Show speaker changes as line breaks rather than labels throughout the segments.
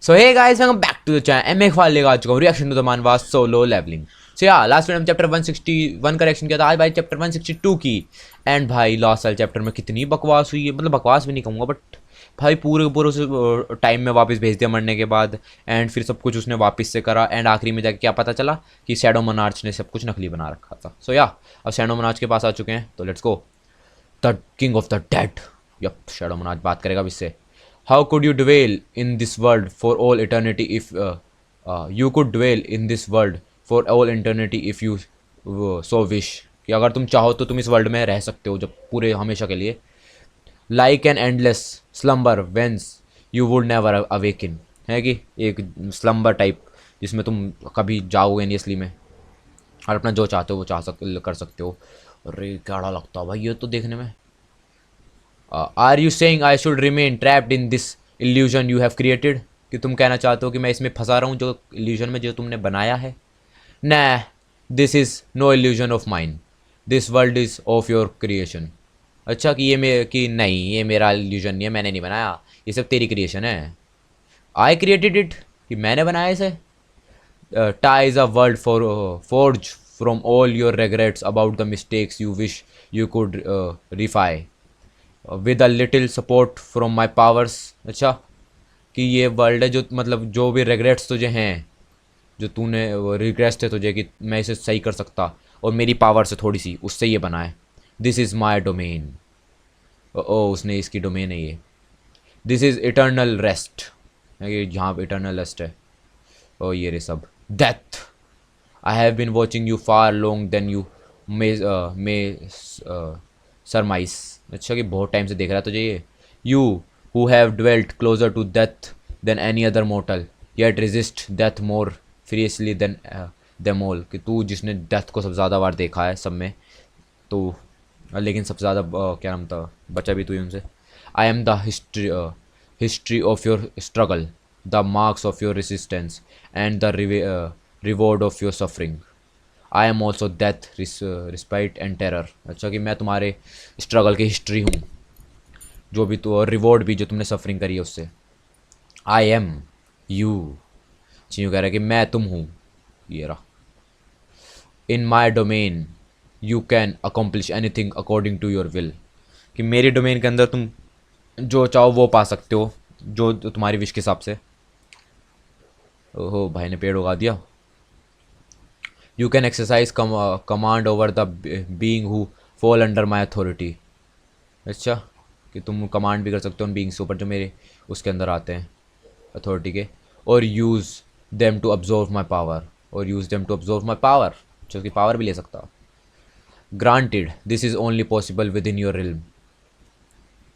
So hey guys, welcome back to the channel. मैं एक file लेकर आ चुका हूँ reaction to the manhwa solo leveling. So yeah, last में हम चैप्टर 161 का रिएक्शन किया था. आज भाई चैप्टर 162 की. एंड भाई लास्ट वाले चैप्टर में कितनी बकवास हुई है, मतलब बकवास भी नहीं कहूँगा बट भाई पूरे पूरे उस टाइम में वापस भेज दिया मरने के बाद. एंड फिर सब कुछ उसने वापस से करा. एंड आखिरी में जाके क्या पता चला कि शैडो मोनार्च ने सब कुछ नकली बना रखा था. सो या अब शैडो मोनार्च के पास आ चुके हैं, तो let's go. The king of the dead. Yup, shadow monarch बात करेगा अब इससे. How could you dwell in this world for all eternity if you could dwell in this world for all eternity if you so wish. कि अगर तुम चाहो तो तुम इस वर्ल्ड में रह सकते हो जब पूरे हमेशा के लिए. Like an endless slumber whence you would never awaken. है कि एक स्लम्बर टाइप जिसमें तुम कभी जाओगे नहीं असली में और अपना जो चाहते हो वो कर सकते हो. अरे क्या लगता है भाई ये तो देखने में. Are you saying I should remain trapped in this illusion you have created. कि तुम कहना चाहते हो कि मैं इसमें फंसा रहा हूँ जो इल्यूजन में जो तुमने बनाया है. ना, this is no illusion of mine. This world is of your creation. अच्छा कि कि नहीं ये मेरा इल्यूजन नहीं है, मैंने नहीं बनाया, ये सब तेरी क्रिएशन है. आई क्रिएटेड इट, कि मैंने बनाया इसे. ties a world forged from all your regrets about the mistakes you wish you could refy with a little support from my powers. अच्छा कि ये वर्ल्ड है जो मतलब जो भी रिग्रेट्स तुझे हैं, जो तूने रिग्रेट्स थे तुझे कि मैं इसे सही कर सकता और मेरी पावर से थोड़ी सी उससे ये बना है. This is my domain. ओ उसने इसकी डोमेन है ये. This is eternal rest. ये जहाँ इटर्नल रेस्ट है. ओ ये रे सब. Death. I have been watching you far long than you may surmise. अच्छा कि बहुत टाइम से देख रहा है तुझे ये. You who have dwelt closer to death than any other mortal yet resist death more furiously than them all. कि तू जिसने डेथ को सबसे ज़्यादा बार देखा है सब में, तो लेकिन सबसे ज़्यादा क्या नाम था बचा भी तू ही उनसे. I am the history of your struggle, the marks of your resistance and the reward of your suffering. I am also death respite and terror. अच्छा कि मैं तुम्हारे स्ट्रगल की हिस्ट्री हूँ जो भी तो, और रिवॉर्ड भी जो तुमने सफरिंग करी है उससे. I am you. यूँ कह रहा है कि मैं तुम हूँ. ये रहा. In my domain you can accomplish anything according to your will. कि मेरे डोमेन के अंदर तुम जो चाहो वो पा सकते हो जो तुम्हारी विश के हिसाब से. ओहो भाई ने पेड़ उगा दिया. You can exercise command over the being who fall under my authority. अच्छा कि तुम कमांड भी कर सकते हो उन बीइंग्स के ऊपर जो मेरे उसके अंदर आते हैं अथॉरिटी के. और use them to absorb my power. और use them to absorb my power, जो कि पावर भी ले सकता हो. Granted this is only possible within your realm.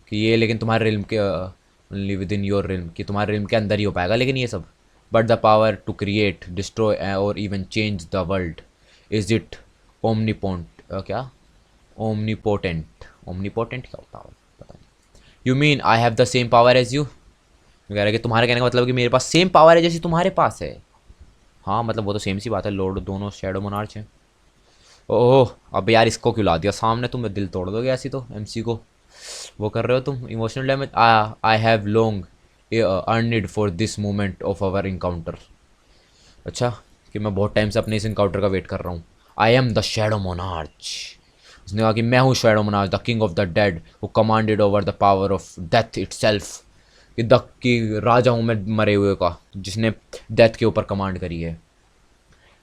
कि ये लेकिन तुम्हारे रिल्म के only within your realm, कि तुम्हारे रिल्म के अंदर ही हो पाएगा लेकिन ये सब. But the power to create destroy or even change the world is it omnipotent. क्या ओमनीपोटेंट. ओमनीपोटेंट क्या होता है पता नहीं. You mean I have the same power as you. कह रहा है कि तुम्हारे कहने का मतलब कि मेरे पास सेम पावर है जैसी तुम्हारे पास है. हाँ मतलब वो तो सेम सी बात है, लॉर्ड दोनों शैडो मोनार्च हैं. ओह अब यार इसको क्यों ला दिया सामने, तुम दिल तोड़ दोगे ऐसी तो एमसी को वो कर रहे हो तुम. Emotional damage. I have long yearned for this moment of our encounter. अच्छा कि मैं बहुत टाइम से अपने इस इनकाउंटर का वेट कर रहा हूँ. I am the shadow monarch. उसने कहा कि मैं हूँ shadow monarch, the king of the dead who commanded over the power of death itself. कि द की राजा हूँ मैं मरे हुए का जिसने डेथ के ऊपर कमांड करी है.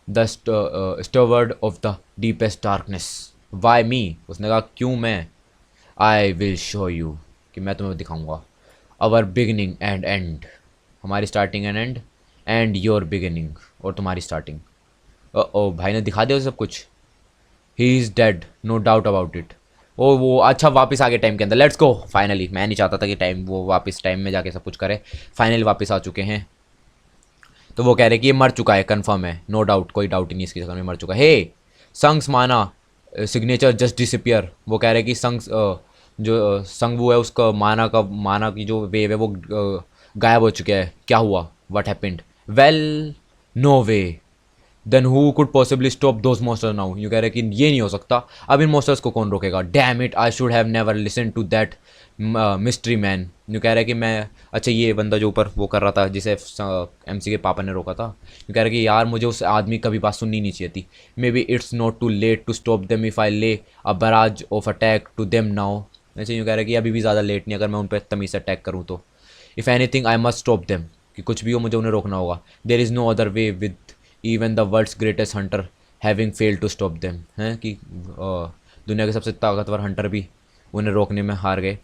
The steward of the deepest darkness. Why me. उसने कहा क्यों मैं. I will show you. कि मैं तुम्हें दिखाऊंगा. Our beginning and end. हमारी starting and end. And your beginning. और तुम्हारी स्टार्टिंग. ओ भाई ने दिखा दिया सब कुछ. He is dead no doubt about it. ओ वो अच्छा वापस आ गए टाइम के अंदर. Let's go finally. मैं नहीं चाहता था कि टाइम वो वापस टाइम में जाके सब कुछ करे. फाइनली वापस आ चुके हैं. तो वो कह रहे कि ये मर चुका है, कंफर्म है, नो डाउट, कोई डाउट ही नहीं इसके में मर चुका है. हे संग्स माना सिग्नेचर जस्ट डिसअपियर. वो कह रहे कि संग्स जो संग है उसका माना की जो वेव है वो गायब हो चुका है. क्या हुआ, what happened. Well no way. Then who could possibly stop those monster now. यू कह रहे कि ये नहीं हो सकता, अब इन मॉन्स्टर्स को कौन रोकेगा. Damn it, I should have never listen to that mystery man. यूँ कह रहा है कि मैं, अच्छा ये बंदा जो ऊपर वो कर रहा था जिसे एमसी के पापा ने रोका था, यूँ कह रहा है कि यार मुझे उस आदमी कभी बात सुननी नहीं चाहिए थी। Maybe it's not too late to stop them if I lay a barrage of attack to them now. ऐसे यूँ कह रहा है कि अभी भी ज़्यादा लेट नहीं, अगर मैं उन पर तमीज़ से अटैक करूँ तो। If anything I must stop them, कि कुछ भी हो मुझे उन्हें रोकना होगा। There is no other way with even the world's greatest hunter having failed to stop them, हैं कि दुनिया के सबसे ताकतवर हंटर भी उन्हें रोकने में हार गए।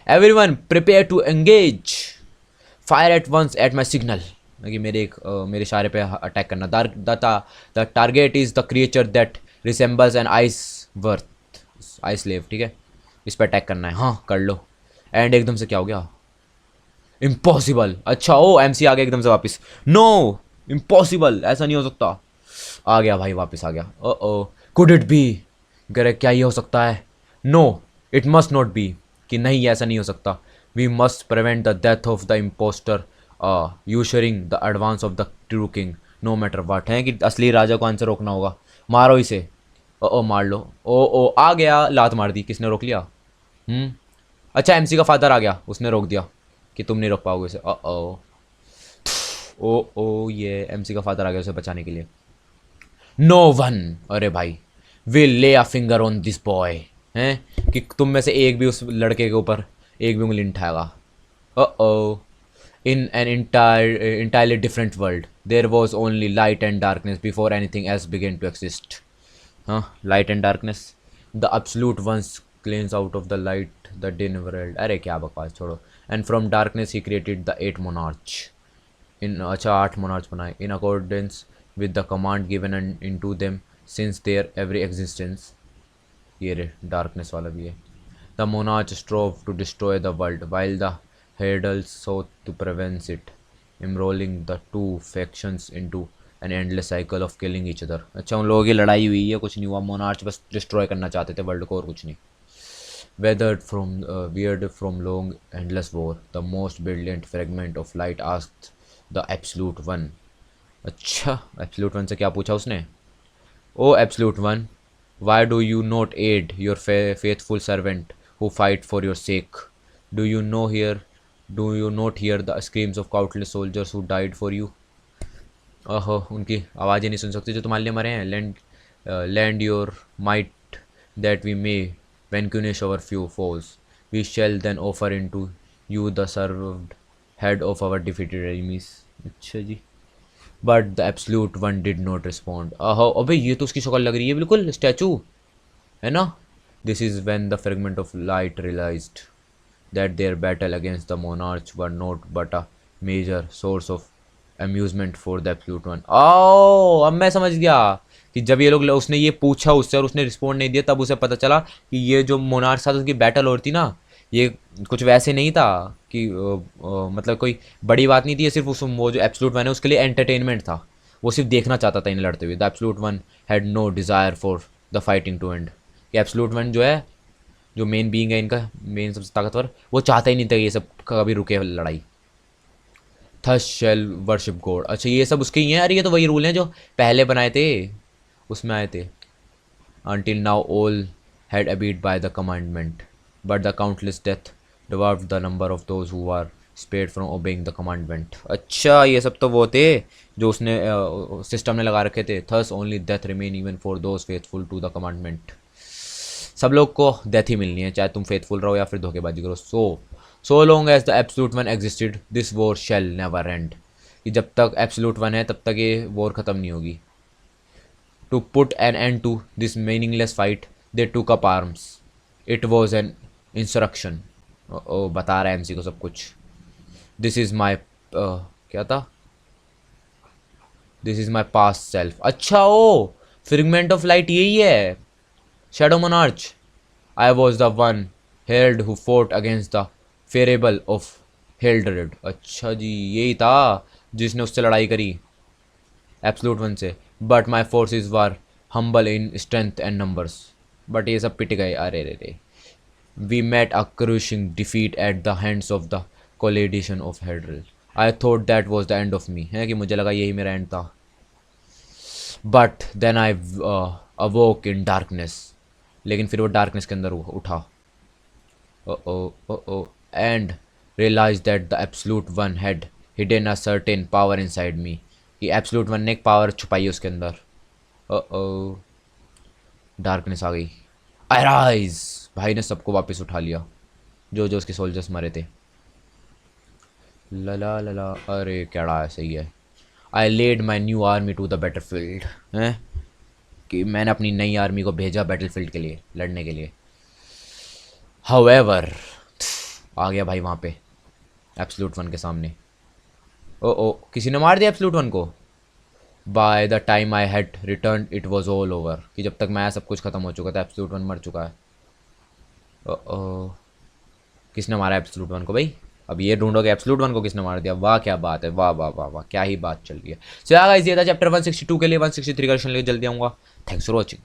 Everyone prepare to engage, fire at once at my signal, कि मेरे इशारे पे अटैक करना। The target is the creature that resembles an ice wyrm, ice लेव, ठीक है, इस पर अटैक करना है। हाँ कर लो। एंड एकदम से क्या हो गया, इम्पॉसिबल। अच्छा ओ एमसी आ गया एकदम से वापस। नो इम्पॉसिबल, ऐसा नहीं हो सकता। आ गया भाई, वापस आ गया। ओ कुड इट बी, करे क्या ये हो सकता है? No it must not be, कि नहीं ऐसा नहीं हो सकता। We must prevent the death of the impostor ushering the advance of the true king no matter what, है कि असली राजा को आंसर रोकना होगा। मारो इसे। ओ मार लो। ओ आ गया, लात मार दी। किसने रोक लिया? अच्छा एमसी का फादर आ गया, उसने रोक दिया कि तुम नहीं रोक पाओगे उसे। ओ ये एमसी का फादर आ गया उसे बचाने के लिए। नो वन, अरे भाई, will lay a finger on this boy, हैं कि तुम में से एक भी उस लड़के के ऊपर एक भी उंगली नहीं उठाएगा। ओ in an entirely different world there was only light and darkness before anything else began to exist. हाँ, light and darkness, the absolute ones cleanse out of the light the day never held। अरे क्या बकवास छोड़ो। and from darkness he created the 8 monarchs in, अच्छा 8 monarchs बनाए in accordance with the command given and into them since their every existence। ये रे darkness वाला भी है। The monarch strove to destroy the world while the heralds sought to prevent it, enrolling the two factions into an endless cycle of killing each other। अच्छा उन लोगों की लड़ाई हुई है, कुछ नहीं हुआ। मोनार्च बस डिस्ट्रॉय करना चाहते थे वर्ल्ड को, और कुछ नहीं। Weird from long endless war, the most brilliant fragment of light asked the absolute one। अच्छा एब्सोल्यूट वन से क्या पूछा उसने? O absolute one, why do you not aid your faithful servant who fight for your sake? Do you know here? Do you not hear the screams of countless soldiers who died for you? ओहो, उनकी आवाज़ें नहीं सुन सकते जो तुम्हारे लिए मरे हैं। Lend your might that we may vanquish our few foes, we shall then offer into you the served head of our defeated enemies। अच्छा जी। But the absolute one did not respond. आहो अबे ये तो उसकी शक्ल लग रही है बिल्कुल स्टैचू, है ना? This is when the fragment of light realised that their battle against the monarch were not but a major source of amusement for the absolute one. ओ अब मैं समझ गया कि जब ये लोग, उसने ये पूछा उससे और उसने रिस्पॉन्ड नहीं दिया, तब उसे पता चला कि ये जो मोनार्च था उसकी बैटल हो रही थी ना, ये कुछ वैसे नहीं था कि मतलब कोई बड़ी बात नहीं थी। ये सिर्फ उस वो जो एब्सोल्यूट वन है उसके लिए एंटरटेनमेंट था। वो सिर्फ देखना चाहता था इन्हें लड़ते हुए। The absolute one had no desire for the fighting to end. कि एब्सोल्यूट वन जो है, जो मेन बीइंग है इनका, मेन सबसे ताकतवर, वो चाहता ही नहीं था ये सब कभी रुके लड़ाई। थस शेल वर्शिप गॉड, अच्छा ये सब उसके ही हैं। अरे ये तो वही रूल हैं जो पहले बनाए थे, उसमें आए थे। Until now all had obeyed by the commandment, but the countless death dwarfed the number of those who were spared from obeying the commandment। अच्छा ये सब तो वो थे जो उसने सिस्टम ने लगा रखे थे। Thus only death remain even for those faithful to the commandment। सब लोग को डेथ ही मिलनी है, चाहे तुम फेथफुल रहो या फिर धोखेबाजी करो। So long as the absolute one existed this war shall never end, कि जब तक एब्सोल्यूट वन है तब तक ये वॉर ख़त्म नहीं होगी। To put an end to this meaningless fight, they took up arms. It was an insurrection। ओ बता रहा है एमसी को सब कुछ। दिस इज़ माई क्या था? This is my past self. अच्छा ओ फ्रेगमेंट ऑफ लाइट यही है, shadow monarch. I was the one held who fort against the terrible of Heldred. अच्छा जी यही था जिसने उससे लड़ाई करी एब्सोल्यूट वन से। But my forces were humble in strength and numbers. बट ये सब पिट गए। अरे रे रे, we met a crushing defeat at the hands of the coalition of हेड्रल। I thought that was the end of me, है कि मुझे लगा यही मेरा एंड था। But then I awoke in darkness, लेकिन फिर वो डार्कनेस के अंदर उठा। ओ ओ ओ ओ and realized that the Absolute One had hidden a certain power inside me. कि Absolute One ने एक पावर छुपाई है उसके अंदर. ओ डार्कनेस आ गई. अराइज. भाई ने सबको वापस उठा लिया जो जो उसके सोल्जर्स मरे थे. लला लला. अरे क्या है, सही है. I led my new army to the battlefield. हैं कि मैंने अपनी नई आर्मी को भेजा बैटल फील्ड के लिए, लड़ने के लिए. हाउएवर आ गया भाई वहाँ पे एब्सोल्यूट वन के सामने. ओ किसी ने मार दिया एब्सोल्यूट वन को. By the time I had return it was all over. कि जब तक मैं सब कुछ ख़त्म हो चुका था, एब्सोल्यूट वन मर चुका है. ओ किसने मारा एब्सोल्यूट वन को भाई? अब ये ढूंढोगे एब्सोल्यूट वन को किसने मार दिया. वाह क्या बात है, वाह वाह वाह वाह, क्या ही बात चल रही है. सो गाइस ये था चैप्टर 162 के लिए. 163 का क्वेश्चन लेके जल्दी आऊँगा. Thanks for watching.